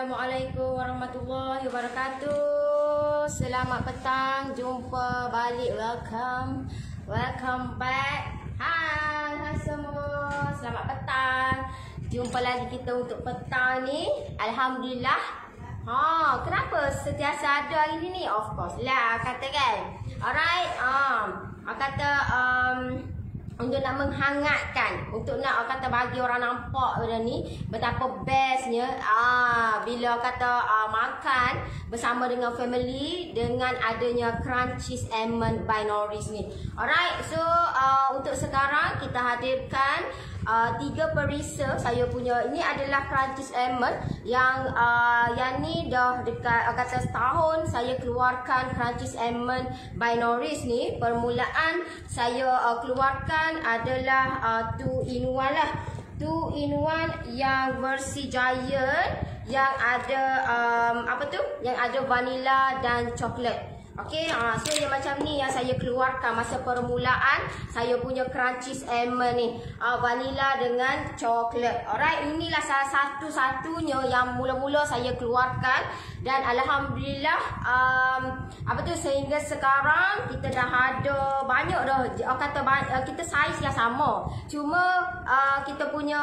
Assalamualaikum warahmatullahi wabarakatuh. Selamat petang, jumpa balik, welcome back. Hai semua, selamat petang. Jumpa lagi kita untuk petang ni. Alhamdulillah. Kenapa sentiasa ada hari ni? Of course lah, kata kan. Alright, kata untuk nak menghangatkan, untuk nak kata bagi orang nampak benda ni betapa bestnya bila kata makan bersama dengan family dengan adanya Crunchies Almond by Norris ni. Alright, so untuk sekarang kita hadirkan 3 perisa saya punya. Ini adalah Crunchies Almond yang ni dah dekat kata setahun saya keluarkan Crunchies Almond by Norris ni. Permulaan saya keluarkan adalah 2-in-1 lah. 2-in-1 yang versi Giant yang ada yang ada vanilla dan coklat. Okey, so yang macam ni yang saya keluarkan masa permulaan saya punya Crunchies Almond ni, vanilla dengan coklat. Alright, inilah salah satu-satunya yang mula-mula saya keluarkan dan alhamdulillah sehingga sekarang kita dah ada banyak dah kita saiz yang sama. Cuma kita punya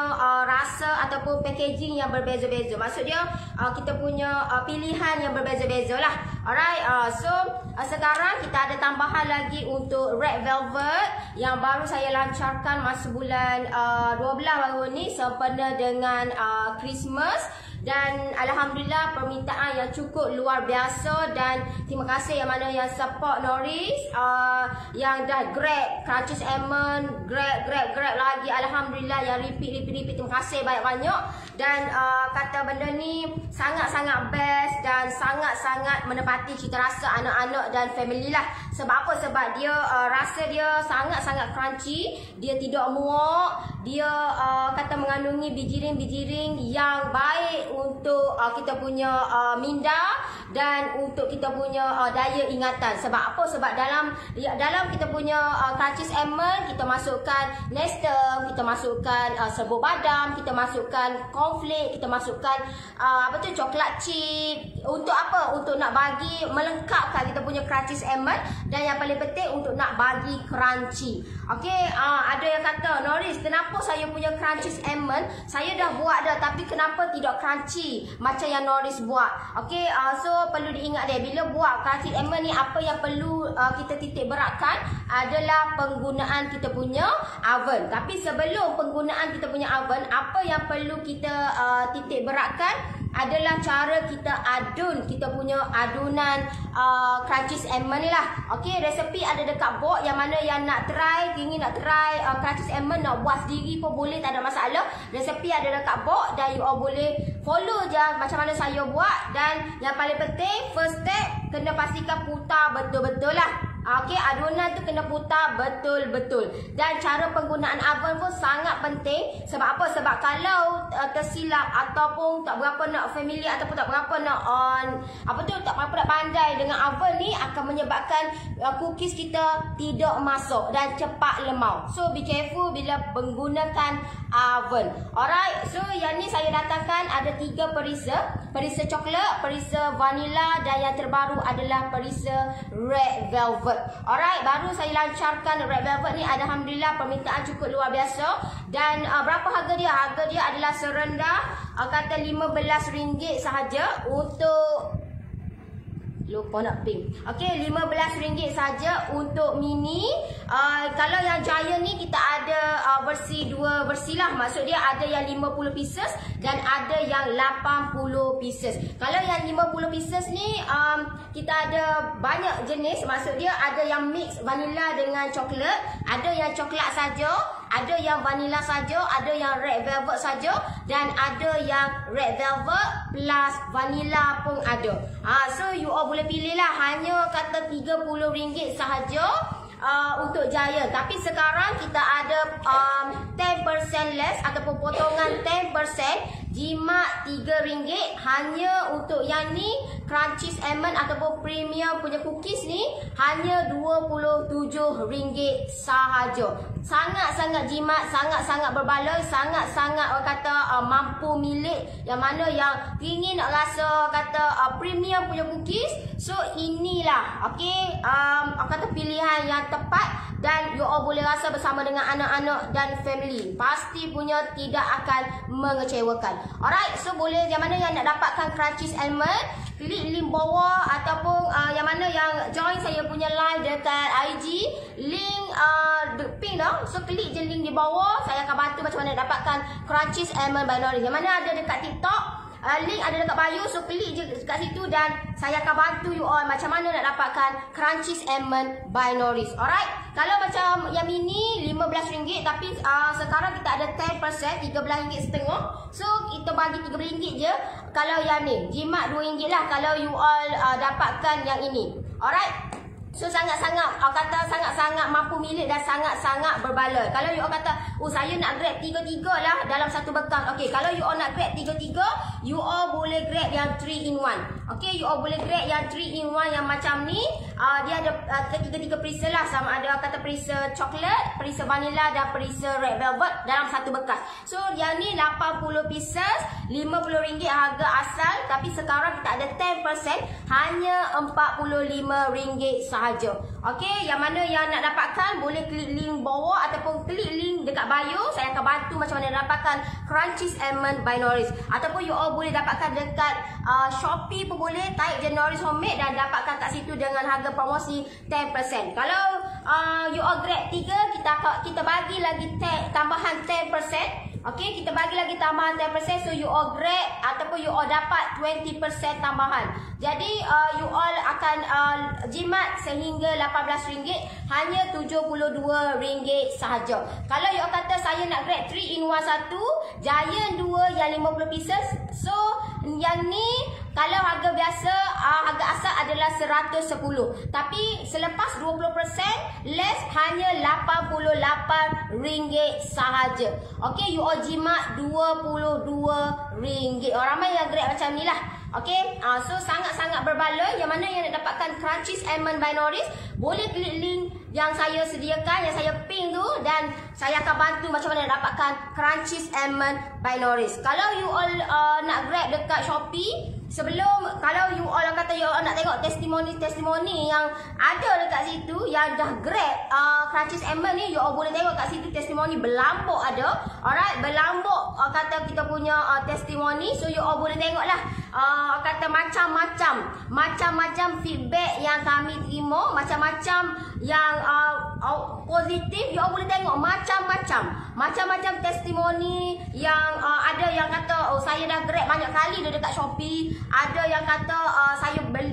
rasa ataupun packaging yang berbeza-beza. Maksud dia kita punya pilihan yang berbeza-beza lah. Alright, so sekarang kita ada tambahan lagi untuk Red Velvet yang baru saya lancarkan masa bulan 12 baru ni sempena dengan Christmas. Dan alhamdulillah permintaan yang cukup luar biasa dan terima kasih yang mana yang support Norris, yang dah grab Crunchies Almond, grab lagi, alhamdulillah yang repeat. Terima kasih banyak-banyak. Dan kata benda ni sangat-sangat best dan sangat-sangat menepati cita rasa anak-anak dan family lah. Sebab apa? Sebab dia rasa dia sangat-sangat crunchy, dia tidak muak, dia kata mengandungi bijiring-bijiring yang baik untuk kita punya minda dan untuk kita punya daya ingatan. Sebab apa? Sebab dalam kita punya Crunchies Almond kita masukkan nestem, kita masukkan serbuk badam, kita masukkan cornflake, kita masukkan coklat chip. Untuk apa? Untuk nak bagi melengkapkan kita punya Crunchies Almond dan yang paling penting untuk nak bagi crunchy. Okey, ada yang kata, Norris, kenapa saya punya Crunchies Almond saya dah buat dah tapi kenapa tidak crunchy macam yang Norris buat? Okey, so perlu diingat dia bila buat Crunchies Almond ni apa yang perlu kita titik beratkan adalah penggunaan kita punya oven. Tapi sebelum penggunaan kita punya oven, apa yang perlu kita titik beratkan adalah cara kita adun kita punya adunan Crunchies Almond ni lah. Okey, resepi ada dekat box yang mana yang ingin nak try Crunchies Almond nak buat sendiri pun boleh, tak ada masalah. Resepi ada dekat box dan you all boleh follow je macam mana saya buat. Dan yang paling penting, first step kena pastikan putar betul-betul lah. Okey, adunan tu kena putar betul-betul. Dan cara penggunaan oven pun sangat penting. Sebab apa? Sebab kalau tersilap ataupun tak berapa nak familiar ataupun tak berapa nak tak berapa nak pandai dengan oven ni akan menyebabkan cookies kita tidak masuk dan cepat lemau. So be careful bila menggunakan oven. Alright, so yang ni saya datangkan ada 3 perisa. Perisa coklat, perisa vanilla dan yang terbaru adalah perisa Red Velvet. Alright, baru saya lancarkan Red Velvet ni. Alhamdulillah permintaan cukup luar biasa. Dan berapa harga dia? Harga dia adalah serendah kata RM15 sahaja untuk lupa nak pink. Okey, RM15 saja untuk mini. Kalau yang Giant ni kita ada versi 2 versi lah. Maksud dia ada yang 50 pieces dan ada yang 80 pieces. Kalau yang 50 pieces ni kita ada banyak jenis. Maksud dia ada yang mix vanilla dengan coklat, ada yang coklat saja, ada yang vanilla saja, ada yang red velvet saja dan ada yang red velvet plus vanilla pun ada. So you all boleh pilih lah. Hanya kata RM30 sahaja untuk Giant. Tapi sekarang kita ada 10% less ataupun potongan 10%. jimat RM3. Hanya untuk yang ni Crunchies Almond ataupun premium punya cookies ni hanya RM27 sahaja. Sangat-sangat jimat, sangat-sangat berbaloi, sangat-sangat orang kata mampu milik. Yang mana yang ingin nak rasa kata premium punya cookies, so inilah okey, orang kata pilihan yang tepat dan you all boleh rasa bersama dengan anak-anak dan family. Pasti punya tidak akan mengecewakan. Alright, so boleh yang mana yang nak dapatkan Crunchies Almond, klik link bawah ataupun yang mana yang join saya punya live dekat IG, link pin dah. So klik je link di bawah, saya akan bantu macam mana dapatkan Crunchies Almond by Norris. Yang mana ada dekat TikTok, link ada dekat bio, so klik je dekat situ dan saya akan bantu you all macam mana nak dapatkan Crunchies Almond by Norris. Alright, kalau macam yang mini RM15 tapi sekarang kita ada 10%, RM13.5. So kita bagi RM13 je. Kalau yang ni jimat RM2 lah kalau you all dapatkan yang ini. Alright, so sangat-sangat kata sangat-sangat mampu milik dan sangat-sangat berbaloi. Kalau you all kata, oh saya nak grab 3 lah dalam satu bekas. Okey, kalau you all nak grab 3, you all boleh grab yang 3 in 1. Okey, you all boleh grab yang 3 in 1 yang macam ni. Dia ada ketiga perisa lah, sama ada kata perisa coklat, perisa vanilla dan perisa red velvet dalam satu bekas. So yang ni 80 pieces, RM50 harga asal, tapi sekarang kita ada 10%, hanya RM45 sahaja. Okey, yang mana yang nak dapatkan boleh klik link bawah ataupun klik link dekat bio. Saya akan bantu macam mana dapatkan Crunchies Almond by Norris. Ataupun you all boleh dapatkan dekat Shopee pun boleh, type je Norris Homemade dan dapatkan kat situ dengan harga promosi 10%. Kalau you all grab 3, kita bagi lagi tambahan 10%. Okey, kita bagi lagi tambahan 10%, so you all grab ataupun you all dapat 20% tambahan. Jadi you all akan jimat sehingga RM18, hanya RM72 sahaja. Kalau you all kata saya nak grab 3 in 1 satu, Giant 2 yang 50 pieces. So yang ni kalau harga biasa harga asal adalah 110, tapi selepas 20% less hanya RM88 sahaja. Okey, you all jimat RM22. Ramai yang grab macam ni lah. Okey, so sangat-sangat berbaloi. Yang mana yang nak dapatkan Crunchies Almond by Norris, boleh klik link yang saya sediakan, yang saya pin tu, dan saya akan bantu macam mana nak dapatkan Crunchies Almond by Norris. Kalau you all nak grab dekat Shopee, sebelum, kalau you all kata you all nak tengok testimoni yang ada dekat situ yang dah grab Crunchies Almond ni, you all boleh tengok kat situ testimoni berlambuk ada. Alright, berlambuk kata kita punya testimoni. So you all boleh tengok lah kata macam-macam feedback yang kami terima, macam-macam yang positif. You all boleh tengok macam-macam testimoni yang ada yang kata, oh saya dah grab banyak kali dah dekat Shopee. Ada yang kata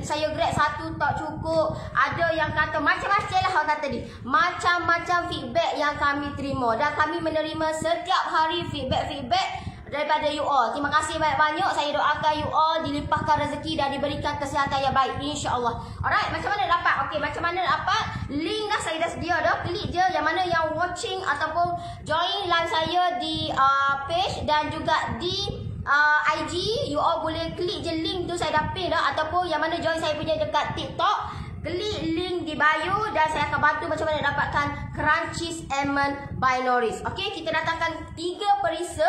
saya grab satu tak cukup. Ada yang kata macam-macam lah orang kata ni. Macam-macam feedback yang kami terima, dan kami menerima setiap hari feedback daripada you all. Terima kasih banyak-banyak. Saya doakan you all dilimpahkan rezeki dan diberikan kesihatan yang baik, insya-Allah. Alright, macam mana dapat? Okey, macam mana dapat? Link dah saya dah sedia dah. Klik je yang mana yang watching ataupun join live saya di page dan juga di IG. You all boleh klik je link tu, saya dah pin dah. Ataupun yang mana join saya punya dekat TikTok, klik link di bio dan saya akan bantu macam mana dapatkan Crunchies Almond by Norris. Okey, kita datangkan 3 perisa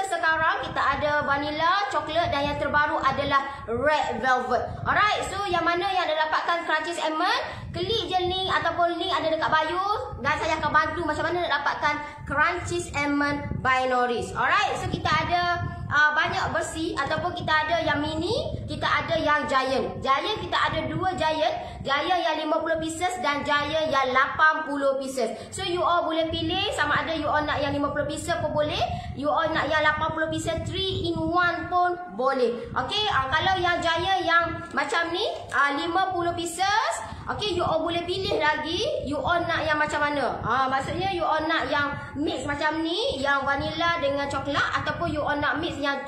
sekarang. Kita ada vanilla, coklat dan yang terbaru adalah red velvet. Alright, so yang mana yang ada dapatkan Crunchies Almond, klik je link ataupun link ada dekat bio dan saya akan bantu macam mana nak dapatkan Crunchies Almond by Norris. Alright, so kita ada banyak versi ataupun kita ada yang mini, kita ada yang giant. Giant kita ada 2 giant yang 50 pieces dan giant yang 80 pieces. So you all boleh pilih sama ada you all nak yang 50 pieces pun boleh, you all nak yang 80 pieces 3 in 1 pun boleh. Okey, kalau yang giant yang macam ni 50 pieces Okey, you all boleh pilih lagi you all nak yang macam mana. Maksudnya you all nak yang mix macam ni, yang vanilla dengan coklat, ataupun you all nak mix yang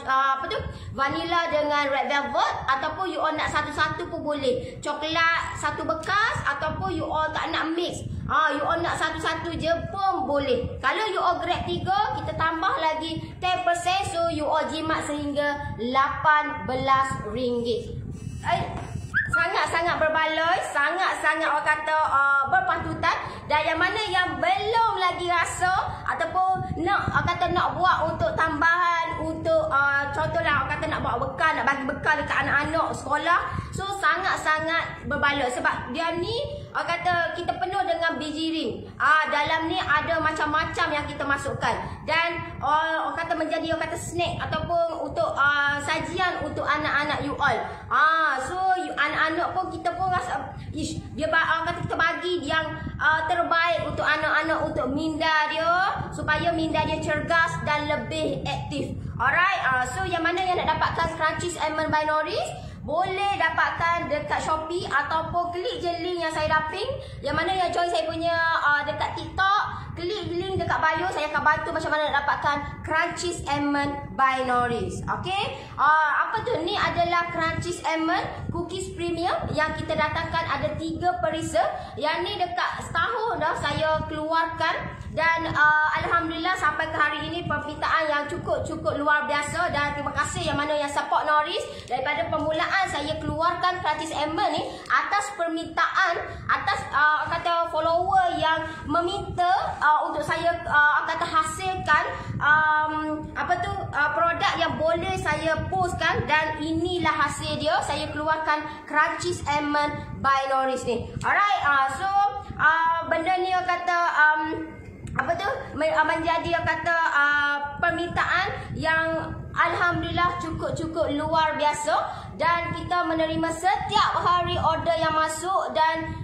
vanilla dengan red velvet, ataupun you all nak satu-satu pun boleh. Coklat satu bekas, ataupun you all tak nak mix. You all nak satu-satu je pun boleh. Kalau you all grab 3, kita tambah lagi 10%, so you all jimat sehingga RM18. Sangat-sangat berbaloi, sangat-sangat orang kata berpatutan. Dan yang mana yang belum lagi rasa ataupun nak buat untuk tambahan, untuk contohlah orang kata nak buat bekal, nak bagi bekal dekat anak-anak sekolah, so sangat-sangat berbaloi sebab dia ni orang kata kita penuh dengan biji ring. Dalam ni ada macam-macam yang kita masukkan dan orang kata menjadi orang kata snack ataupun untuk sajian untuk anak-anak you all. So anak-anak pun kita pun rasa dia orang kata kita bagi yang terbaik untuk anak-anak, untuk minda dia supaya minda dia cergas dan lebih aktif. Alright, so yang mana yang nak dapatkan Crunchies Almond by Noris, boleh dapatkan dekat Shopee ataupun klik je link yang saya dah ping. Yang mana yang join saya punya dekat TikTok, klik link dekat bio, saya akan bantu macam mana nak dapatkan Crunchies Almond by Noris. Okay, apa tu? Ni adalah Crunchies Almond Cookies Premium yang kita datangkan ada 3 perisa. Yang ni dekat setahun dah saya keluarkan dan Alhamdulillah sampai ke hari ini permintaan yang cukup luar biasa. Dan terima kasih yang mana yang support Noris daripada permulaan saya keluarkan Crunchies Almond ni atas permintaan, atas kata follower yang meminta untuk saya kata hasilkan produk yang boleh saya postkan, dan inilah hasil dia. Saya keluarkan Crunchies Almond by Noris ni. Alright, so benda ni kata menjadi kata permintaan yang Alhamdulillah cukup luar biasa, dan kita menerima setiap hari order yang masuk dan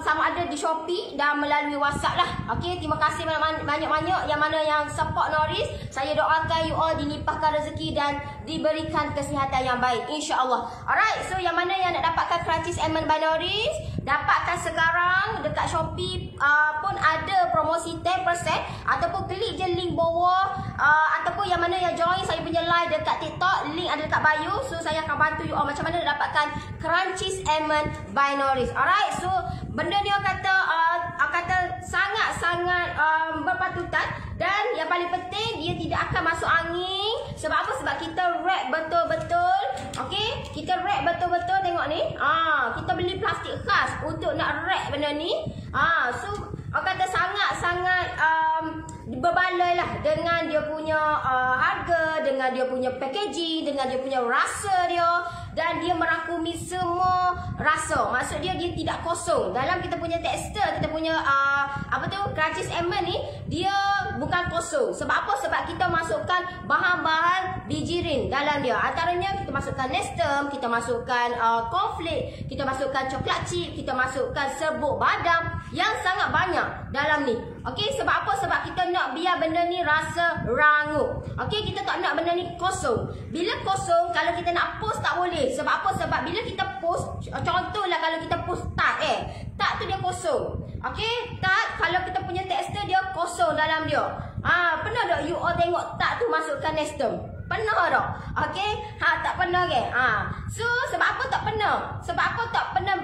sama ada di Shopee dan melalui WhatsApp lah. Okey, terima kasih banyak-banyak yang mana yang support Noris. Saya doakan you all dilimpahkan rezeki dan diberikan kesihatan yang baik, insya-Allah. Alright, so yang mana yang nak dapatkan Crunchies Almond by Noris, dapatkan sekarang dekat Shopee pun ada promosi 10%, ataupun klik je link bawah, ataupun yang mana yang join saya punya live dekat TikTok, link ada dekat bio. So saya akan bantu you all macam mana nak dapatkan Crunchies Almond by Noris. Alright, so benda ni orang kata sangat-sangat berpatutan, dan yang paling penting dia tidak akan masuk angin. Sebab apa? Sebab kita wrap betul-betul. Okey, kita wrap betul-betul. Tengok ni. Kita beli plastik khas untuk nak wrap benda ni. So orang kata sangat-sangat berbaloi lah dengan dia punya harga, dengan dia punya packaging, dengan dia punya rasa dia, dan dia merangkumi semua rasa. Maksud dia tidak kosong. Dalam kita punya tekstur, kita punya Crunchies Almond ni, dia bukan kosong. Sebab apa? Sebab kita masukkan bahan-bahan biji rin dalam dia. Antaranya kita masukkan nestem, kita masukkan cornflake, kita masukkan coklat chip, kita masukkan serbuk badam yang sangat banyak dalam ni. Okey, sebab apa? Sebab kita nak biar benda ni rasa rangup. Okey, kita tak nak benda ni kosong. Bila kosong, kalau kita nak post tak boleh. Sebab apa? Sebab bila kita post, contohlah kalau kita post tart tart tu dia kosong. Okey, tart kalau kita punya tekstur dia kosong dalam dia. Pernah tak you all tengok tart tu masukkan nestem? Pernah tak? Okey, tak pernah ke? So sebab apa tak pernah? Sebab apa tak pernah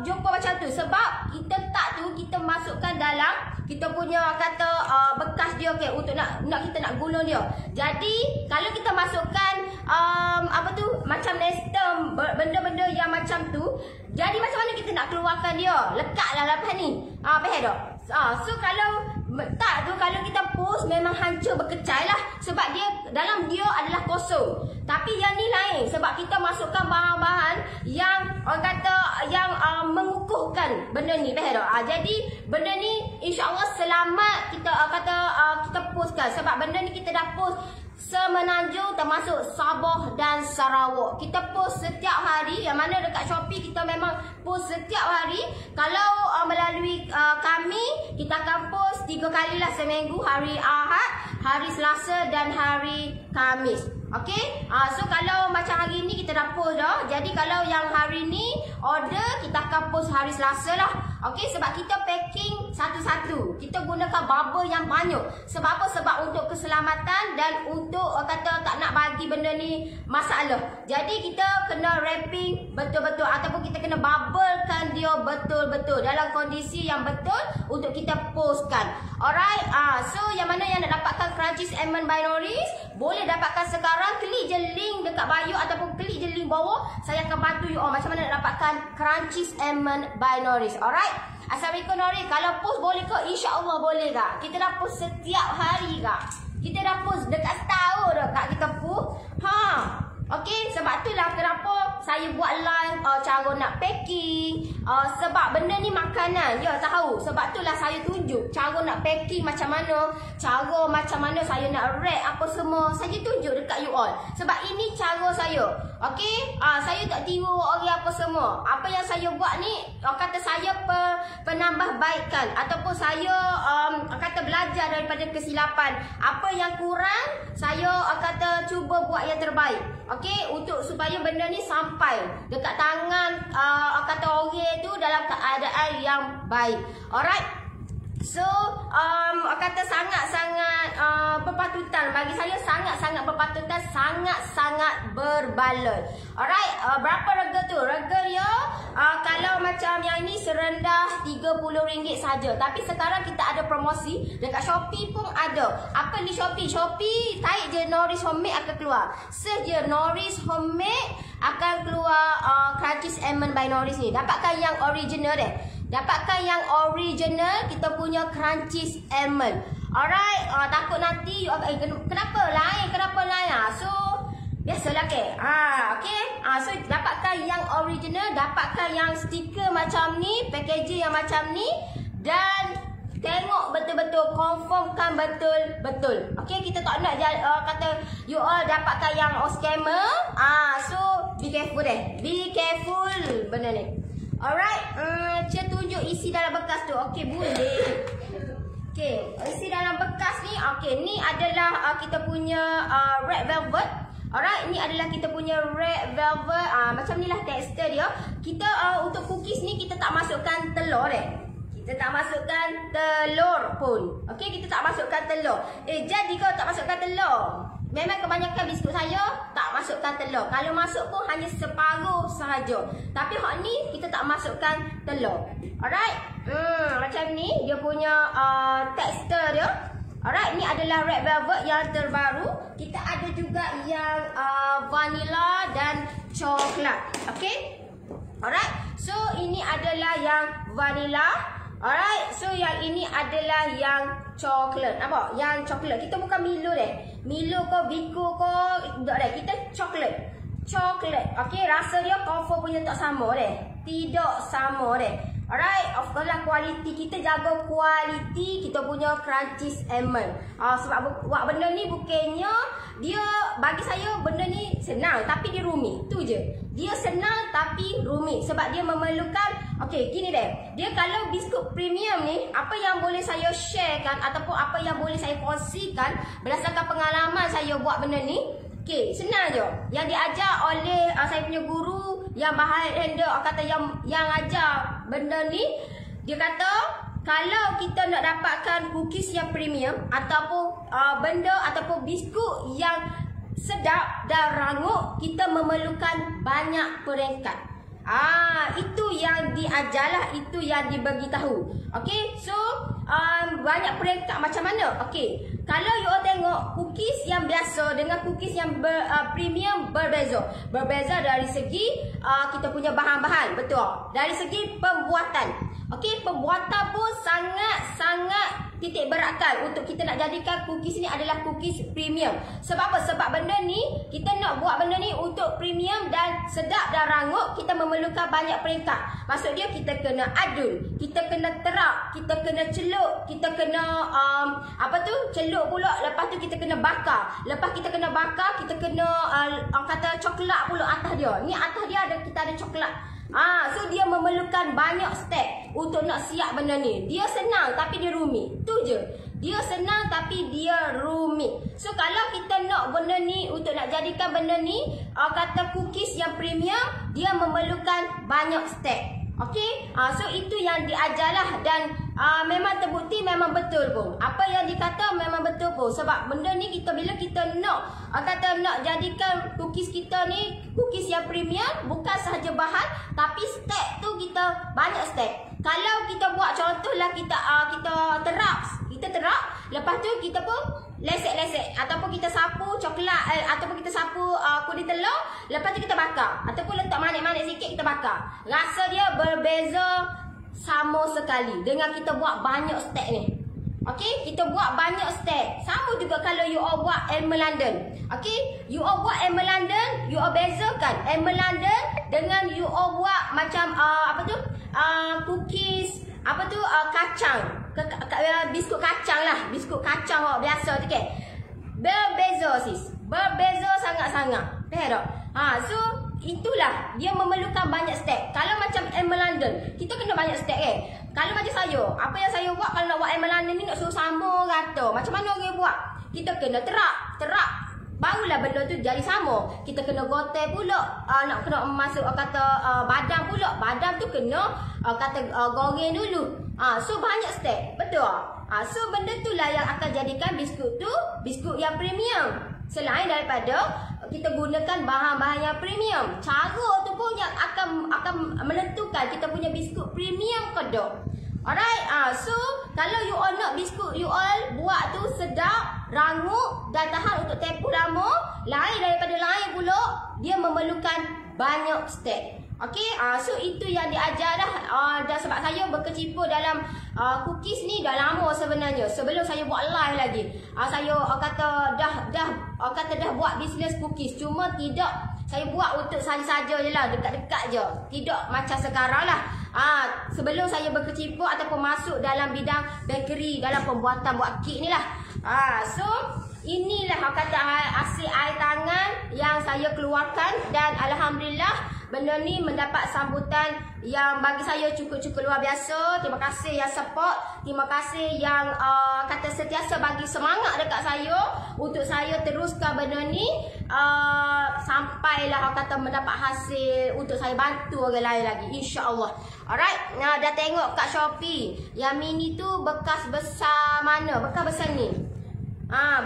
jumpa macam tu? Sebab kita tart tu kita masukkan dalam kita punya kata bekas dia, okey, untuk nak kita nak gulung dia. Jadi kalau kita masukkan macam nestem, benda-benda yang macam tu, jadi macam mana kita nak keluarkan dia? Lekatlah lepas ni. Faham tak? So kalau tart tu kalau kita post memang hancur berkecai lah, sebab dia dalam dia adalah kosong. Tapi yang ni lain, sebab kita masukkan bahan-bahan yang orang kata yang mengukuhkan benda ni. Faham tak? Jadi benda ni insya-Allah selamat kita kita postkan, sebab benda ni kita dah post Semenanjung termasuk Sabah dan Sarawak. Kita post setiap hari, yang mana dekat Shopee kita memang post setiap hari. Kalau melalui kami, kita akan post 3 kali lah seminggu, hari Ahad, hari Selasa dan hari Khamis. Okey, so kalau macam hari ni kita dah post dah. Jadi kalau yang hari ni order, kita akan post hari Selasa lah. Okey, sebab kita packing satu-satu. Kita gunakan bubble yang banyak. Sebab apa? Sebab untuk keselamatan dan untuk kata tak nak bagi benda ni masalah. Jadi kita kena wrapping betul-betul ataupun kita kena bubblekan dia betul-betul dalam kondisi yang betul untuk kita postkan. Alright, so yang mana yang nak dapatkan Crunchies Almond by Noris, boleh dapatkan sekarang. Klik je link dekat bio ataupun klik je link bawah. Saya akan bantu you all macam mana nak dapatkan Crunchies Almond by Noris. Alright. Assalamualaikum Noris. Kalau post boleh ke? InsyaAllah boleh kak. Kita dah post setiap hari kak. Kita dah post dekat setahun dah kak kita post. Okey, sebab itulah kenapa saya buat live cara nak packing. Sebab benda ni makanan, ya tahu. Sebab itulah saya tunjuk cara nak packing macam mana, cara macam mana saya nak wrap apa semua. Saya tunjuk dekat you all. Sebab ini cara saya. Okey, saya tak tiru orang apa semua. Apa yang saya buat ni, kata saya penambahbaikan ataupun saya kata belajar daripada kesilapan. Apa yang kurang, saya kata cuba buat yang terbaik. Okey, untuk supaya benda ni sampai dekat tangan kata orang tu dalam keadaan yang baik. Alright. So, kata sangat-sangat berpatutan. Bagi saya sangat-sangat berpatutan, sangat-sangat berbaloi. Alright, berapa rega tu? Rega dia kalau macam yang ini serendah RM30 saja. Tapi sekarang kita ada promosi. Dekat Shopee pun ada. Apa ni Shopee? Shopee, tarik je Noris Homemade akan keluar. Search je Noris Homemade akan keluar Crunchies Almond by Noris ni. Dapatkan yang original deh. Dapatkan yang original kita punya Crunchies Almond. Alright, takut nanti kenapa lain? Kenapa lain? So biasalah ke. Okey. So dapatkan yang original, dapatkan yang stiker macam ni, packaging yang macam ni dan tengok betul-betul, confirmkan betul-betul. Okey, kita tak nak kata you all dapatkan yang scammer. So be careful deh. Be careful benda ni. Alright, saya tunjuk isi dalam bekas tu. Okey, boleh. Okey, isi dalam bekas ni. Okey, ni adalah kita punya red velvet. Alright, ni adalah kita punya red velvet. Macam ni lah tekstur dia. Kita untuk cookies ni kita tak masukkan telur Kita tak masukkan telur pun. Okey, kita tak masukkan telur. Jadi kalau tak masukkan telur, memang kebanyakan biskut saya tak masukkan telur. Kalau masuk pun hanya separuh sahaja. Tapi hak ni kita tak masukkan telur. Alright. Macam ni dia punya tekstur dia. Alright, ni adalah red velvet yang terbaru. Kita ada juga yang vanilla dan coklat. Okey. Alright. So ini adalah yang vanilla. Alright, so yang ini adalah yang coklat. Nampak? Yang coklat. Kita bukan Milo deh. Milo ko, Biko ko, tak deh. Kita coklat. Coklat. Okey, rasa dia cover punya tak sama deh. Tidak sama deh. Alright, of course lah kualiti. Kita jaga kualiti kita punya Crunchies Almond. Sebab buat benda ni bukannya dia, bagi saya benda ni senang tapi dia rumit. Tu je. Dia senang tapi rumit sebab dia memerlukan, okey, gini deh. Dia kalau biskut premium ni, apa yang boleh saya sharekan ataupun apa yang boleh saya kongsikan berdasarkan pengalaman saya buat benda ni. Okey, senang je. Yang diajar oleh saya punya guru yang bahasa handle, kata yang ajar benda ni, dia kata kalau kita nak dapatkan cookies yang premium ataupun benda ataupun biskut yang sedap dan rangup, kita memerlukan banyak peringkat. Itu yang diajarlah, itu yang dibagi tahu. Okey, so banyak peringkat macam mana? Okey, kalau you tengok cookies yang biasa dengan cookies yang premium berbeza. Berbeza dari segi kita punya bahan-bahan, betul. Dari segi pembuatan. Okey, pembuatan pun sangat-sangat titik beratkan untuk kita nak jadikan cookies ni adalah cookies premium. Sebab apa? Sebab benda ni, kita nak buat benda ni untuk premium dan sedap dan rangup, kita memerlukan banyak peringkat. Maksud dia kita kena adun, kita kena terap, kita kena celup, kita kena celup pula. Lepas tu kita kena bakar. Lepas kita kena bakar, kita kena kata coklat pula atas dia. Ni atas dia kita ada coklat. So dia memerlukan banyak step untuk nak siap benda ni. Dia senang tapi dia rumit. Tu je. Dia senang tapi dia rumit. So kalau kita nak benda ni, untuk nak jadikan benda ni kata cookies yang premium, dia memerlukan banyak step. Okey, so itu yang diajarlah dan memang terbukti, memang betul pun. Apa yang dikata memang betul pun. Sebab benda ni kita bila kita nak nak jadikan cookies kita ni cookies yang premium, bukan sahaja bahan tapi step tu kita banyak step. Kalau kita buat contohlah kita terak, lepas tu kita pun lesek-lesek ataupun kita sapu coklat ataupun kita sapu kulit telur, lepas tu kita bakar ataupun letak manik-manik sikit kita bakar. Rasa dia berbeza sama sekali dengan kita buat banyak step ni. Okey, kita buat banyak step. Sama juga kalau you all buat Elmer London. Okey, you all buat Elmer London, you all bezakan Elmer London dengan you all buat macam cookies kacang. Biskut kacang lah, biskut kacang biasa tu kan. Berbeza sis. Berbeza sangat-sangat. Faham tak? So itulah dia memerlukan banyak step. Kalau macam Elmer London, kita kena banyak step kan. Kalau macam saya, apa yang saya buat kalau nak buat Elmer London ni nak suruh sama rata. Macam mana orang buat? Kita kena terak. Barulah benda tu jadi sama. Kita kena goteh pula. Nak kena masuk badam pula. Badam tu kena goreng dulu. So banyak step. Betul? So benda tu lah yang akan jadikan biskut tu biskut yang premium. Selain daripada kita gunakan bahan-bahan yang premium. Cara tu pun yang akan menentukan kita punya biskut premium ke tak. Alright, so kalau you all nak biskut you all buat tu sedap, rangup dan tahan untuk tempoh lama, lain daripada lain pula, dia memerlukan banyak step. Okey, so itu yang diajar dah. Dan sebab saya berkecimpung dalam cookies ni dah lama sebenarnya. Sebelum saya buat live lagi. Saya dah buat bisnes cookies. Cuma tidak saya buat untuk saya saja je lah, dekat-dekat je. Tidak macam sekarang lah. Sebelum saya berkecimpung ataupun masuk dalam bidang bakery, dalam pembuatan buat kek ni lah. So inilah hasil air tangan yang saya keluarkan dan alhamdulillah benda ni mendapat sambutan yang bagi saya cukup-cukup luar biasa. Terima kasih yang support, terima kasih yang sentiasa bagi semangat dekat saya untuk saya teruskan benda ni sampailah mendapat hasil untuk saya bantu orang lain lagi, insya-Allah. Alright, dah tengok kat Shopee yang mini tu bekas besar mana? Bekas besar ni.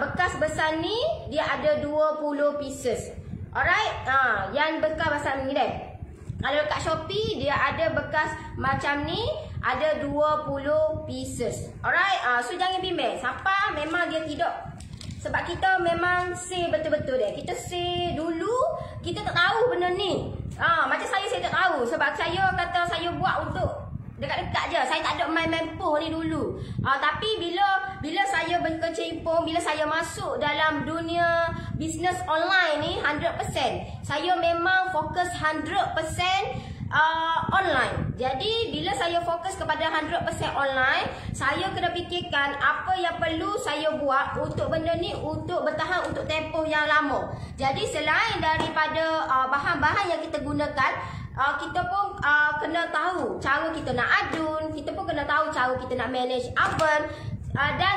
Bekas besar ni dia ada 20 pieces. Alright, yang bekas besar ni deh. Kalau kat Shopee dia ada bekas macam ni, ada 20 pieces. Alright, so jangan bimbang. Siapa memang dia tidak, sebab kita memang say betul-betul deh. Kita say dulu, kita tak tahu benda ni. Macam saya tak tahu sebab saya saya buat untuk dekat-dekat je. Saya tak ada main-main poh ni dulu. Tapi bila saya berkecimpung, bila saya masuk dalam dunia bisnes online ni 100%, saya memang fokus 100% online. Jadi bila saya fokus kepada 100% online, saya kena fikirkan apa yang perlu saya buat untuk benda ni untuk bertahan untuk tempoh yang lama. Jadi selain daripada bahan-bahan yang kita gunakan, kita pun kena tahu cara kita nak adun, kita pun kena tahu cara kita nak manage oven, dan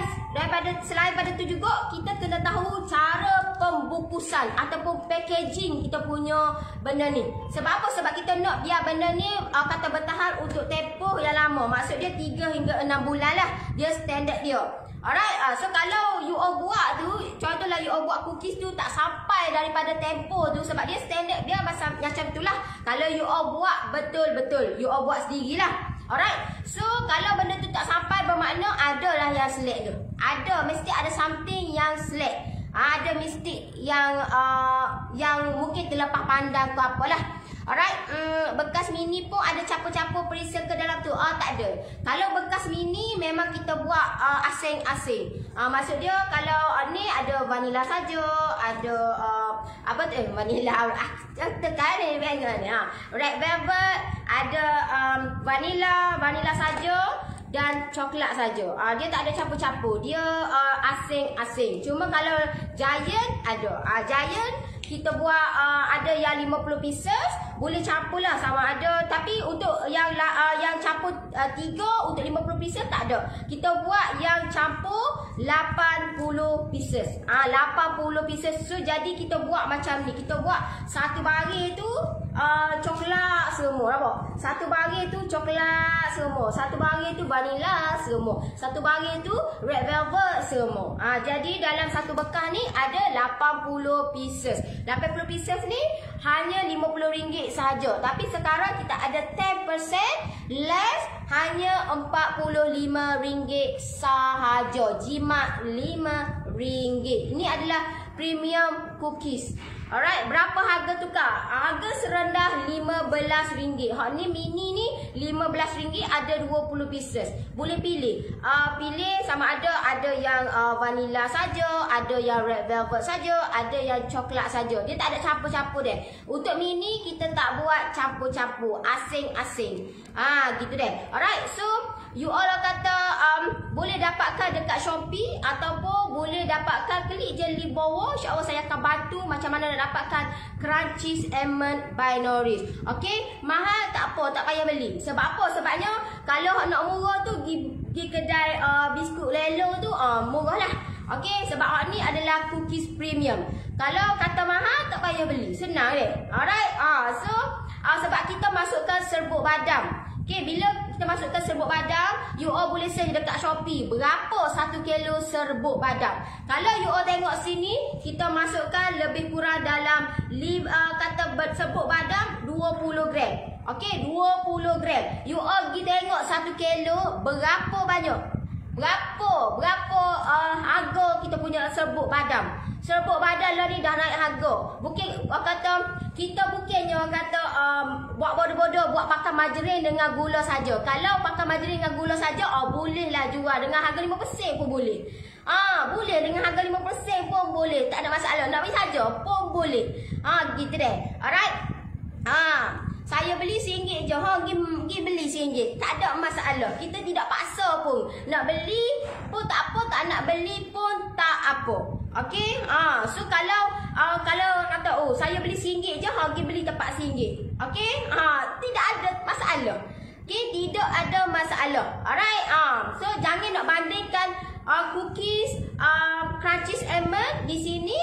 selain pada tu juga kita kena tahu cara pembukusan ataupun packaging kita punya benda ni. Sebab apa? Sebab kita nak biar benda ni bertahan untuk tempoh yang lama. Maksud dia 3 hingga 6 bulan lah dia standard dia. Alright, so kalau you all buat tu, contohlah you all buat cookies tu tak sampai daripada tempoh tu, sebab dia standard dia macam itulah. Kalau you all buat betul-betul, you all buat sendirilah. Alright, so kalau benda tu tak sampai, bermakna adalah yang select tu. Mesti ada something yang select. Ada mesti yang mungkin terlepas pandang tu apalah. Alright, bekas mini pun ada capur-capur perisal ke dalam tu? Tak ada. Kalau bekas mini memang kita buat asing-asing. Maksud dia kalau ni ada vanila saja, ada vanila tekan ni red velvet, ada vanila saja dan coklat saja. Dia tak ada campur-campur. Dia asing-asing. Cuma kalau Giant ada. Giant kita buat ada yang 50 pieces, boleh campur lah sama ada. Tapi untuk yang campur 3 untuk 50 pieces tak ada. Kita buat yang campur 80 pieces. 80 pieces. So jadi kita buat macam ni. Kita buat satu baris tu coklat semua, nampak? Satu baris tu coklat semua. Satu baris tu vanilla semua. Satu baris tu red velvet semua. Jadi dalam satu bekas ni ada 80 pieces. 80 pieces ni hanya RM50 sahaja. Tapi sekarang kita ada 10% less, hanya RM45 sahaja. Jimat RM5. Ini adalah premium cookies. Alright, berapa harga tukar? Harga serendah RM15. Hak ni mini ni RM15, ada 20 pieces. Boleh pilih. Pilih sama ada yang vanilla saja, ada yang red velvet saja, ada yang coklat saja. Dia tak ada campur-campur dia. Untuk mini kita tak buat campur-campur, asing-asing. Gitu deh. Alright, so you all kata boleh dapatkan dekat Shopee ataupun boleh dapatkan, klik je link bawah. InsyaAllah saya akan bantu macam mana nak dapatkan Crunchies Almond by Nourish. Okey, mahal tak apa, tak payah beli. Sebab apa? Sebabnya kalau nak murah tu pergi kedai biskut Lelo tu murah lah. Okey, sebab ni adalah cookies premium. Kalau kata mahal tak payah beli, senang deh. Alright, so sebab kita masukkan serbuk badam. Okay, bila kita masukkan serbuk badam, you all boleh search dekat Shopee berapa 1 kilo serbuk badam. Kalau you all tengok sini, kita masukkan lebih kurang dalam kata serbuk badam 20 gram. Okay, 20 gram. You all pergi tengok 1 kilo berapa banyak. Berapa harga kita punya serbuk badam. Serbuk badam lah ni dah naik harga. Bukan kita bukannya buat bodoh-bodoh buat pakai margarin dengan gula saja. Kalau pakai margarin dengan gula saja, bolehlah jual dengan harga 5% pun boleh. Boleh dengan harga 5% pun boleh. Tak ada masalah. Nak beli saja pun boleh. Gitu deh. Alright. Saya beli RM1 je. Pergi beli RM1. Tak ada masalah. Kita tidak paksa pun. Nak beli pun tak apa, tak nak beli pun tak apa. Okey? So kalau kata saya beli RM1 je, pergi beli tempat RM1. Okey? Tidak ada masalah. Okey, tidak ada masalah. Alright? So jangan nak bandingkan cookies Crunchies Almond di sini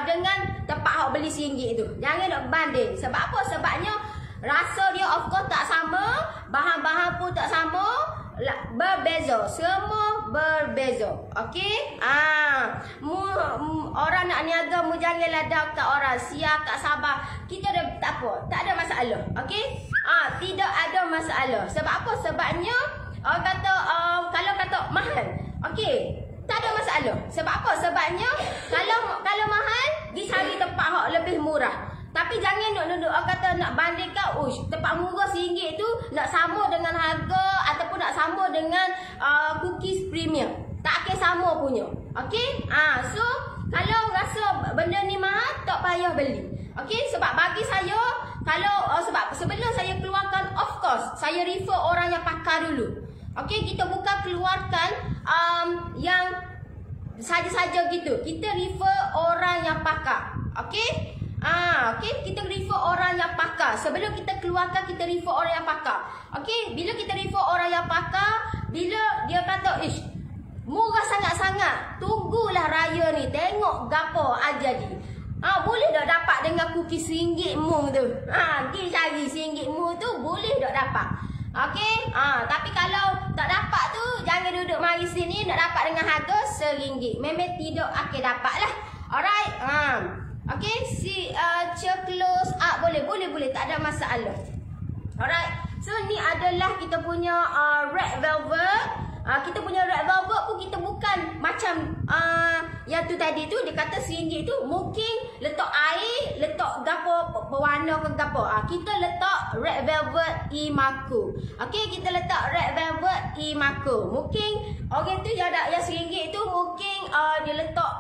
dengan tempat hak beli RM1 tu. Jangan nak banding. Sebab apa? Sebabnya rasa dia of course tak sama, bahan-bahan pun tak sama, berbeza, semua berbeza. Okey? Orang nak niaga mu janganlah dak kat orang, sia kat sabar. Kita dah tak apa, tak ada masalah. Okey? Tidak ada masalah. Sebab apa? Sebabnya orang kata kalau kata mahal. Okey, tak ada masalah. Sebab apa? Sebabnya kalau mahal, pergi cari tempat hak lebih murah. Tapi jangan nak duduk kata nak bandingkan tempat murah RM1 tu nak sama dengan harga ataupun nak sama dengan cookies premium. Tak akan sama punya. Okey? So kalau rasa benda ni mahal, tak payah beli. Okey? Sebab bagi saya, sebab sebelum saya keluarkan, of course saya refer orang yang pakar dulu. Okey, kita bukan keluarkan yang saja-saja gitu. Kita refer orang yang pakar. Okey? Okey, kita refer orang yang pakar. Sebelum kita keluarkan, kita refer orang yang pakar. Okey, bila kita refer orang yang pakar, bila dia kata, murah sangat-sangat, tunggulah raya ni, tengok gapo jadi. Boleh tak dapat dengan cookies RM1 mu tu. Pergi cari RM1 mu tu, boleh tak dapat. Okey, tapi kalau tak dapat tu, jangan duduk mari sini nak dapat dengan harga RM1. Memang tidak akan dapat lah. Alright, okey, close up boleh, tak ada masalah. Alright, so ni adalah kita punya red velvet. Kita punya red velvet pun kita bukan macam yang tu tadi tu, dia kata RM1 tu mungkin letak air, letak gapo berwarna ke gapo. Kita letak red velvet Imaco. Okey, kita letak red velvet Imaco. Mungkin orang tu yang RM1 tu mungkin dia letak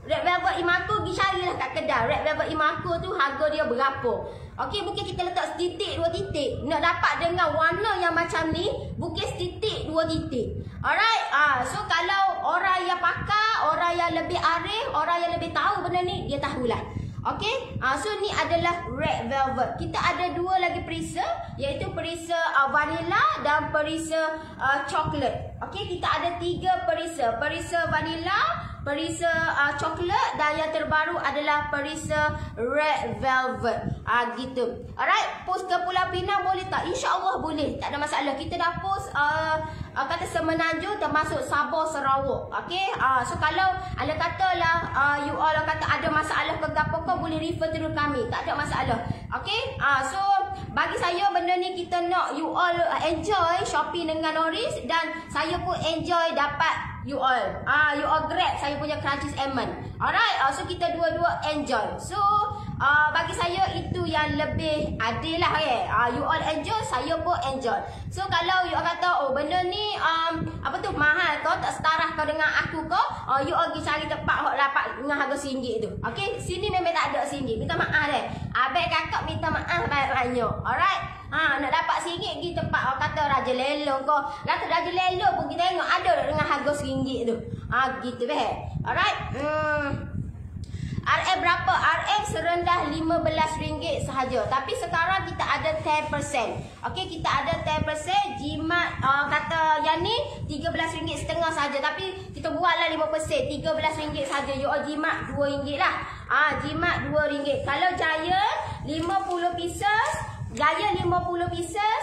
red velvet Imaco, pergi carilah kat kedai. Red velvet Imaco tu harga dia berapa. Okey, mungkin kita letak setitik, 2 titik. Nak dapat dengan warna yang macam ni, bukan setitik, 2 titik. Alright, so kalau orang yang pakar, orang yang lebih arif, orang yang lebih tahu benda ni, dia tahulah. Okey, so ni adalah red velvet. Kita ada dua lagi perisa, iaitu perisa vanilla dan perisa coklat. Okey, kita ada 3 perisa. Perisa vanilla, perisa coklat dan yang terbaru adalah perisa red velvet. Gitu. Alright, post ke Pulau Pinang boleh tak? InsyaAllah boleh. Tak ada masalah. Kita dah post kata Semenanjung termasuk Sabah, Sarawak. Okey, so kalau anda katalah you all kata ada masalah ke gapo kau boleh refer terus kami. Tak ada masalah. Okey, so bagi saya benda ni kita nak you all enjoy shopping dengan Noris dan saya pun enjoy dapat you all grab saya punya crunchies almond. Alright, so kita dua-dua enjoy. So bagi saya itu yang lebih adil lah you all enjoy, saya pun enjoy. So kalau you all kata oh benda ni mahal kau tak setara kau dengan aku kau, you all pergi cari tempat hok dapat dengan harga RM1 tu. Okey, sini memang tak ada RM1. Minta maaf deh. Abang kakak minta maaf banyak. Alright. Nak dapat RM1 pergi tempat kata Raja Lelong kau. Kata Raja Lelong pun kita tengok ada dengan harga RM1 tu. Gitu beh. Alright. RM berapa? RM serendah RM15 sahaja. Tapi sekarang kita ada 10%. Okey, kita ada 10%. Jimat kata yang ni RM13.5 sahaja. Tapi kita buatlah 5%. RM13 sahaja. You all jimat RM2 lah. Jimat RM2. Kalau Jaya 50 pieces, Jaya 50 pieces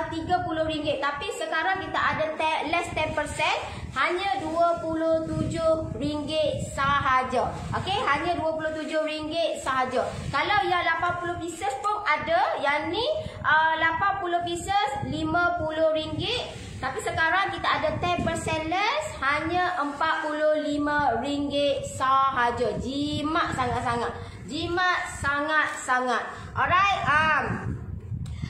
RM30. Tapi sekarang kita ada less 10%, hanya RM27 sahaja. Okey, hanya RM27 sahaja. Kalau yang 80 pieces pun ada, yang ni 80 pieces RM50. Tapi sekarang kita ada 10% less, hanya RM45 sahaja. Jimat sangat-sangat. Jimat sangat-sangat. Alright,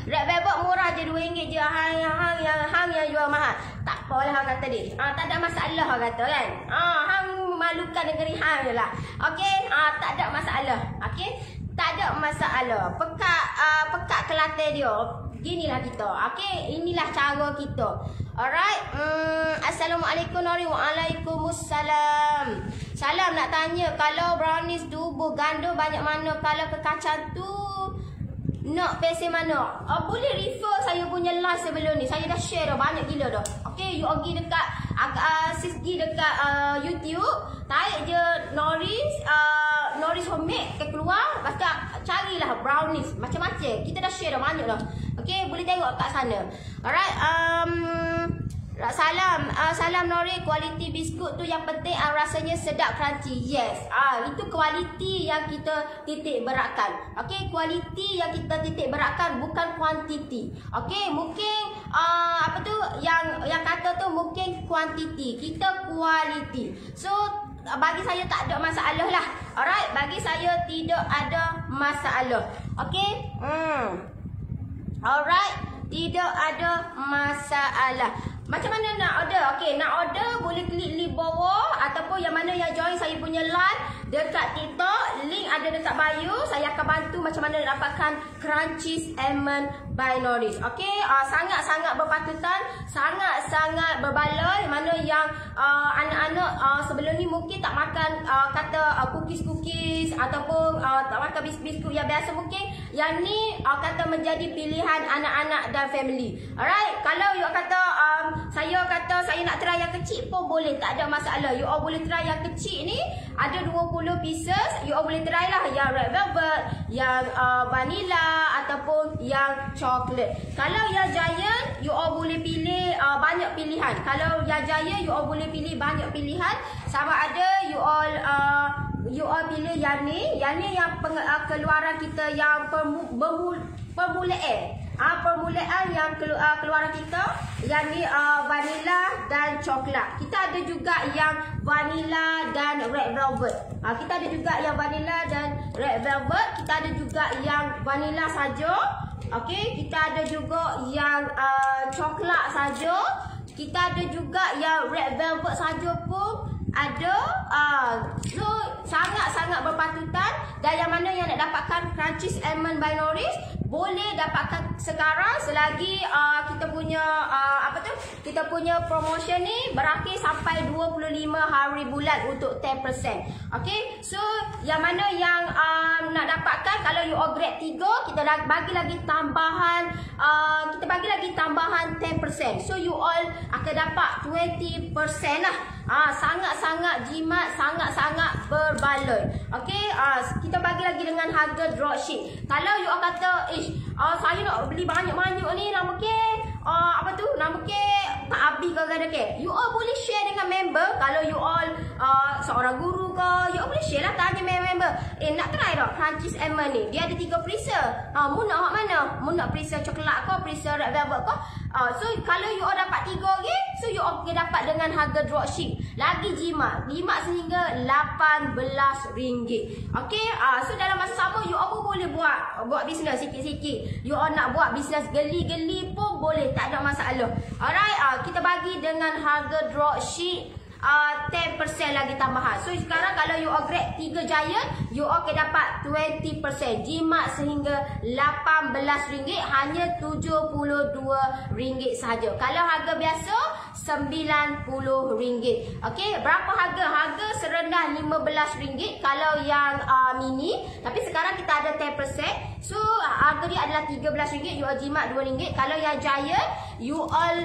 red velvet murah je RM2 je. Hang yang jual mahal. Tak apalah hang kata dia. Tak ada masalah hang kata kan. Hang malukan negeri hang je lah. Okey, tak ada masalah. Okey, tak ada masalah. Pekat Kelantan dia. Ginilah kita. Okey, inilah cara kita. Alright. Assalamualaikum Nori. Waalaikumsalam. Salam, nak tanya kalau brownies dubuh gandum banyak mana, kalau ke kacang tu nak pesen mana? Boleh refer saya punya live sebelum ni. Saya dah share dah banyak gila dah. Okey, you pergi dekat sis pergi dekat YouTube, tarik je Noris Homemade ke keluar, lepas tu carilah brownies macam-macam. Kita dah share dah banyak dah. Okey, boleh tengok kat sana. Alright, salam Nori, kualiti biskut tu yang penting, rasanya sedap crunchy. Yes, itu kualiti yang kita titik beratkan. Okey, kualiti yang kita titik beratkan, bukan kuantiti. Okey, mungkin yang kata tu mungkin kuantiti, kita kualiti. So bagi saya tak ada masalah lah. Alright, bagi saya tidak ada masalah. Okey, alright, tidak ada masalah. Macam mana nak order? Okey, nak order boleh klik link bawah, ataupun yang mana yang join saya punya live dekat TikTok, link ada dekat bio. Saya akan bantu macam mana nak dapatkan crunchies almond by Noris. Okey, sangat-sangat berpatutan, sangat-sangat berbaloi. Mana yang anak-anak sebelum ni mungkin tak makan kata cookies ataupun tak makan biskut yang biasa, mungkin yang ni kata menjadi pilihan anak-anak dan family. Alright, kalau you kata saya nak try yang kecil pun boleh, tak ada masalah. You all boleh try yang kecil ni, ada 20 pieces. You all boleh try lah yang red velvet, yang vanilla ataupun yang coklat. Kalau yang giant, you all boleh pilih banyak pilihan. Kalau yang giant, you all boleh pilih banyak pilihan. Sama ada you all pilih yang ni yang keluaran kita yang permulaan. Permulaan yang keluaran kita, yang ni vanilla dan coklat. Kita ada juga yang vanilla dan red velvet. Kita ada juga yang vanilla dan red velvet. Kita ada juga yang vanilla saja. Okey, kita ada juga yang coklat saja. Kita ada juga yang red velvet saja pun ada. So sangat-sangat berpatutan. Dan yang mana yang nak dapatkan crunchies almond by Noris, boleh dapatkan sekarang selagi kita punya kita punya promotion ni berakhir sampai 25 hari bulan untuk 10%. Okey, so yang mana yang nak dapatkan, kalau you all grade 3, kita bagi lagi tambahan 10%. So you all akan dapat 20% lah. Sangat-sangat jimat, sangat-sangat berbaloi. Okey, kita bagi lagi dengan harga dropship. Kalau you all kata, saya nak beli banyak-banyak ni, nama ke nama ke tak habis ke kata ke, you all boleh share dengan member. Kalau you all seorang guru ke, you all boleh share lah, tanya member, nak try tak Crunchies Almond ni, dia ada 3 preset. Mu nak mana? Mu nak preset coklat ke, preset red velvet ke? So kalau you all dapat 3 lagi, so you all dapat dengan harga dropship lagi jimat sehingga RM18. Okey, so dalam masa sama you all pun boleh buat bisnes sikit-sikit. You all nak buat bisnes geli-geli pun boleh, tak ada masalah. Alright, kita bagi dengan harga dropship 10% lagi tambahan. So sekarang kalau you all grade 3 Giant, you all akan dapat 20% jimat sehingga RM18, hanya RM72 sahaja. Kalau harga biasa RM90. Okey, berapa harga? Harga serendah RM15 kalau yang mini, tapi sekarang kita ada 10%. So harga dia adalah RM13, you all jimat RM2. Kalau yang Giant, you all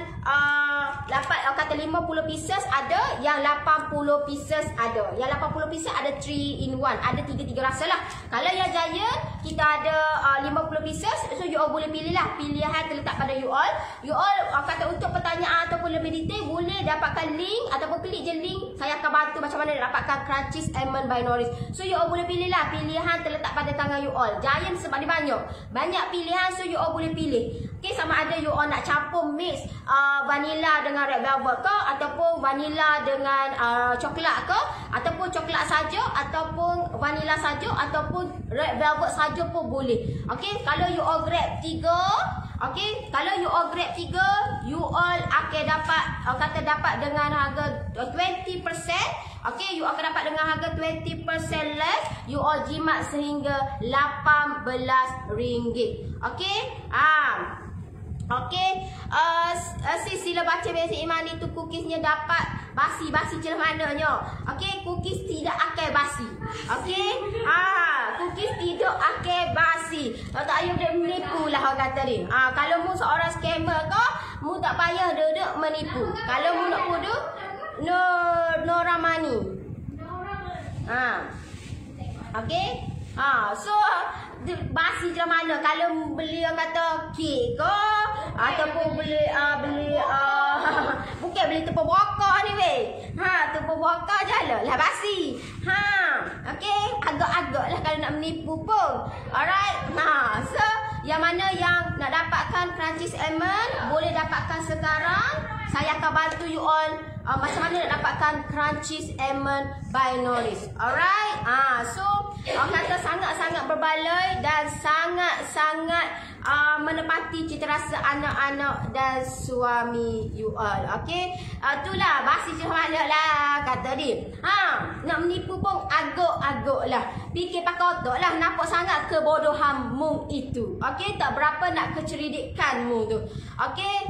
dapat kata 50 pieces ada, yang 80 pieces ada. Yang 80 pieces ada 3 in 1, ada 3 rasa lah. Kalau yang Giant kita ada 50 pieces, so you all boleh pilih lah. Pilihan terletak pada you all. You all kata untuk pertanyaan ataupun lebih detail, boleh dapatkan link ataupun klik je link. Saya akan bantu macam mana dapatkan Crunchies Almond by Norris. So you all boleh pilih lah. Pilihan terletak pada tangan you all. Giant sebab dia banyak pilihan, so you all boleh pilih. Okay, sama ada you all nak campur mix vanilla dengan red velvet ke, ataupun vanilla dengan coklat ke, ataupun coklat saja, ataupun vanilla saja, ataupun red velvet saja pun boleh. Okay, kalau you all grab 3, okay, kalau you all grab 3, you all akan dapat dengan harga 20%. Okay, you akan dapat dengan harga 20% less. You all jimat sehingga RM18. Okay, okay, sis sila baca basic iman itu. Cookiesnya dapat basi je mananya. Okay, cookies tidak akan basi. Okay, cookies tidak akan basi. Tak payah dia menipu lah orang kata ni. Kalau mu seorang scammer ke, mu tak payah duduk menipu. Kalau mu nak bodoh, no ramani. Okay, so basi je mana. Kalau beli yang kata kek ke, ataupun beli bukan beli tepung bokor ni weh. Tepung bokor je lah basi. Okay, agak-agak lah kalau nak menipu pun. Alright, so yang mana yang nak dapatkan Crunchies Almond, boleh dapatkan sekarang. Saya akan bantu you all macam mana nak dapatkan Crunchies Almond by Norris. Alright, so orang kata sangat-sangat berbaloi dan sangat-sangat menepati cita rasa anak-anak dan suami you all. Okay, itulah basi je mana lah kata dia. Nak menipu pun agak-agak lah. Fikir pakai otak lah. Nampak sangat kebodohanmu itu. Okay, tak berapa nak keceridikanmu tu. Okay,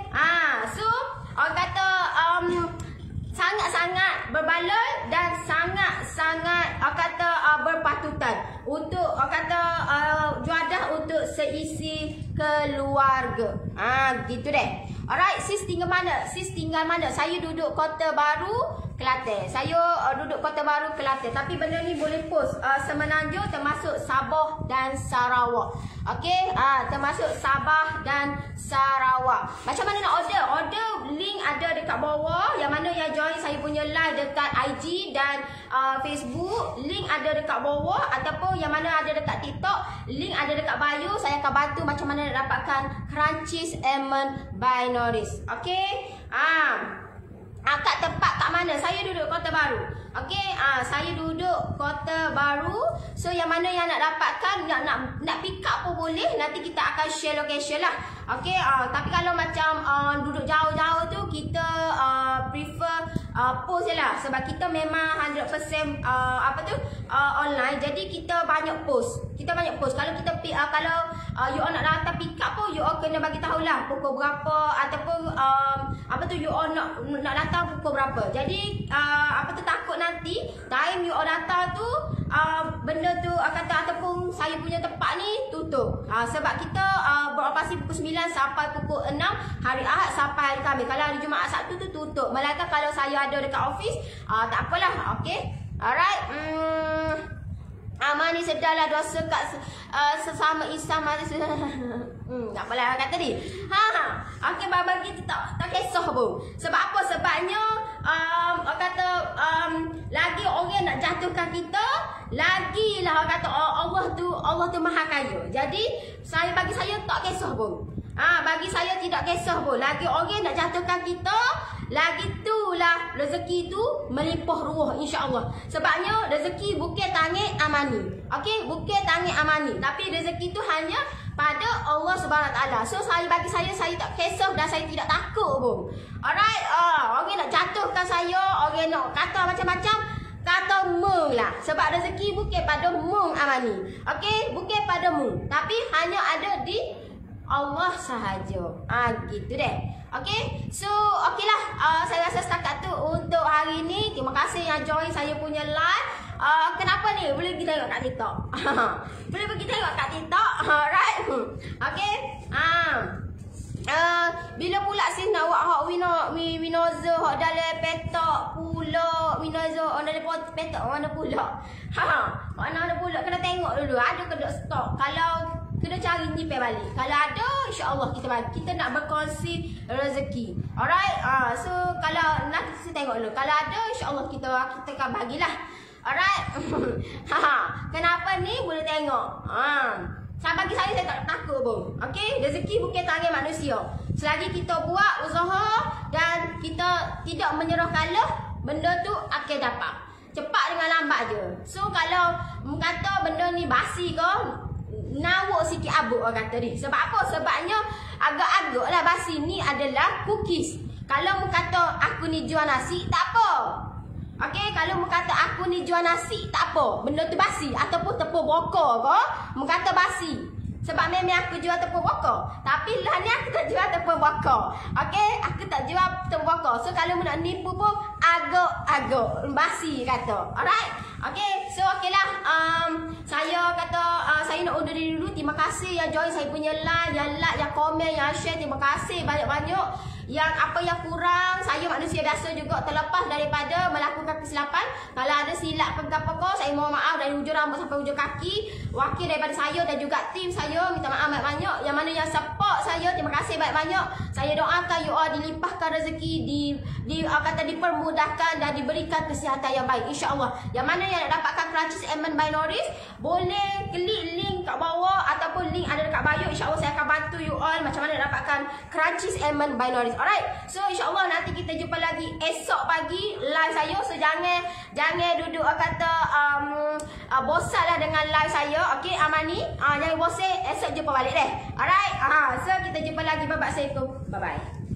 so orang kata sangat-sangat berbaloi dan sangat-sangat orang kata berpatutan untuk orang kata juadah untuk seisi keluarga. Gitu deh. Alright, sis tinggal mana? Sis tinggal mana? Saya duduk Kota Baru, Kelantan. Saya duduk Kota Baru, Kelantan. Tapi benda ni boleh post Semenanjung termasuk Sabah dan Sarawak. Okey, termasuk Sabah dan Sarawak. Macam mana nak order? Order link ada dekat bawah. Yang mana yang join saya punya live dekat IG dan Facebook, link ada dekat bawah. Ataupun yang mana ada dekat TikTok, link ada dekat bio. Saya akan bantu macam mana nak dapatkan Crunchies Almond by Norris. Okey, kat tempat kat mana? Saya duduk Kota Baru. Okey, saya duduk Kota Baru. So yang mana yang nak dapatkan, nak pick up pun boleh. Nanti kita akan share location lah. Okey, tapi kalau macam duduk jauh-jauh tu, kita prefer post je lah. Sebab kita memang 100% online. Jadi kita banyak post. Kalau kita kalau you all nak datang pick up pun, you all kena bagi tahulah pukul berapa, ataupun you all nak datang pukul berapa. Jadi takut nanti time you all datang tu benda tu ataupun saya punya tempat ni tutup. Sebab kita beroperasi pukul 9 sampai pukul 6 hari Ahad sampai hari Khamis. Kalau hari Jumaat Sabtu tu tutup. Melainkan kalau saya ada dekat office, tak apalah. Okay, alright. Amal ni sedarlah dosa kat sesama Islam. Tak apalah kata ni. Okey, bagi kita tak kisah pun. Sebab apa? Sebabnya lagi orang nak jatuhkan kita, lagilah Allah tu Maha Kaya. Jadi bagi saya tak kisah pun. Bagi saya tidak kisah pun. Lagi orang nak jatuhkan kita, lagi itulah rezeki tu melimpah ruah, insya-Allah. Sebabnya rezeki bukan tangan amani. Okey, bukan tangan amani, tapi rezeki tu hanya pada Allah Subhanahu Taala. So bagi saya tak kisah dan saya tidak takut pun. Alright, orang nak jatuhkan saya, orang nak kata macam-macam, kata mung lah. Sebab rezeki bukan pada mung amani. Okey, bukan pada mung, tapi hanya ada di Allah sahaja. Gitu deh. Okey. So, okeylah. Saya rasa setakat tu untuk hari ni. Terima kasih yang join saya punya live. Kenapa ni? Boleh pergi tengok kat TikTok. Boleh pergi tengok kat TikTok. Alright. Okey. Bila pula sis nak buat hak winozo hak dalam petok pula, winozo on dalam petok mana pula? Mana pula? Kena tengok dulu. Ada ke tak stok? Kalau kena cari nyipir balik. Kalau ada, insya-Allah kita bagi. Kita nak berkongsi rezeki. Alright. So kalau nanti kita tengok dulu. Kalau ada, insya-Allah kita akan bagilah. Alright. Kenapa ni? Boleh tengok. Bagi saya tak takut pun. Okey, rezeki bukan tangan manusia. Selagi kita buat usaha dan kita tidak menyerah kalah, benda tu akan dapat. Cepat dengan lambat je. So kalau kata benda ni basi ke, nawak sikit abuk orang kata ni. Sebab apa? Sebabnya agak-agak lah basi ni adalah cookies. Kalau mu kata aku ni jual nasi, tak apa. Okey, kalau mu kata aku ni jual nasi, tak apa. Benda tu basi. Ataupun tepung bokor ke, mu kata basi. Sebab memang aku jual tepung bokor. Tapi lah ni aku tak jual tepung bokor. Okey, aku tak jual tepung bokor. So kalau mu nak nipu pun agak-agak basi kata. Alright. Okey, so okeylah. Saya kata saya nak undur diri dulu. Terima kasih yang join saya punya live, yang like, yang komen, yang share. Terima kasih banyak-banyak. Yang apa yang kurang, saya manusia biasa juga, terlepas daripada melakukan kesilapan. Kalau ada silap pegah-pegah, saya mohon maaf dari hujung rambut sampai hujung kaki. Wakil daripada saya dan juga tim saya, minta maaf banyak-banyak. Yang mana yang support saya, terima kasih banyak-banyak. Saya doakan you all dilimpahkan rezeki, dipermudahkan dan diberikan kesihatan yang baik, insya-Allah. Yang mana yang nak dapatkan Crunchies Almond by Noris, boleh klik link kat bawah ataupun link ada dekat bio. InsyaAllah saya akan bantu you all macam mana nak dapatkan Crunchies Almond by Noris. Alright. So insyaAllah nanti kita jumpa lagi esok pagi live saya. So jangan duduk bosan lah dengan live saya. Okay, Amani, jangan bosan. Esok jumpa balik deh. Alright. So kita jumpa lagi. Bye-bye. Assalamualaikum. Bye-bye.